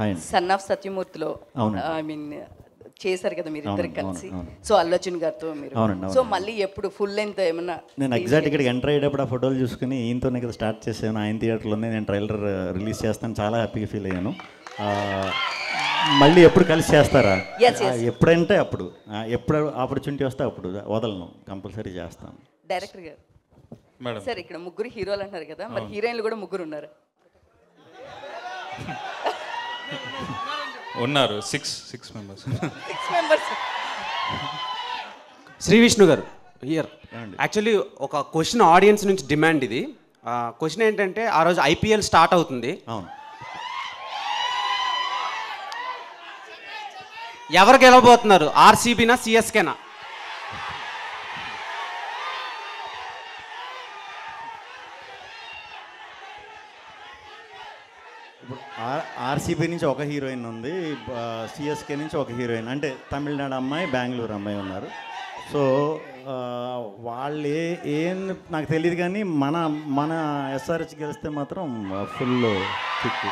Hi అండి. Son of సత్యమూర్తిలో అవునండి. I mean చేశారు కదా మీరు ఇద్దరు కలిసి. సో అల్లు అర్జున్ గారితో మీరు. అవునండి, సో మళ్ళీ ఎప్పుడు ఫుల్ లెంత్ ఏమన్నా? నేను ఎగ్జాక్ట్ ఇక్కడికి ఎంటర్ అయ్యేటప్పుడు ఆ ఫోటోలు చూసుకుని ఈయనతోనే కదా స్టార్ట్ చేశాను. ఆయన థియేటర్లోనే నేను ట్రైలర్ రిలీజ్ చేస్తాను, చాలా హ్యాపీగా ఫీల్ అయ్యాను. మళ్ళీ ఎప్పుడు కలిసి చేస్తారా? Yes, yes. ఎప్పుడంటే అప్పుడు, ఎప్పుడు ఆపర్చునిటీ వస్తే అప్పుడు వదలను, కంపల్సరీ చేస్తాను. డైరెక్టర్ గారు మేడం సార్ ఇక్కడ ముగ్గురు హీరోలు అంటారు కదా, మరి హీరోయిన్లు కూడా ముగ్గురు ఉన్నారు. ఉన్నారు six members. 6 members. Sri Vishnu garu here. Actually ఒక క్వశ్చన్ ఆడియన్స్ నుంచి డిమాండ్ ఇది. క్వశ్చన్ ఏంటంటే, ఆ రోజు ఐపీఎల్ స్టార్ట్ అవుతుంది. అవును. ఎవరు గెలవబోతున్నారు, ఆర్సీబీనా సిఎస్కేనా? ఇప్పుడు ఆర్సీబీ నుంచి ఒక హీరోయిన్ ఉంది, సిఎస్కే నుంచి ఒక హీరోయిన్, అంటే తమిళనాడు అమ్మాయి, బెంగళూరు అమ్మాయి ఉన్నారు. సో వాళ్ళు ఏం నాకు తెలియదు, కానీ మన ఎస్ఆర్హెచ్ గెలిస్తే మాత్రం ఫుల్ కిక్.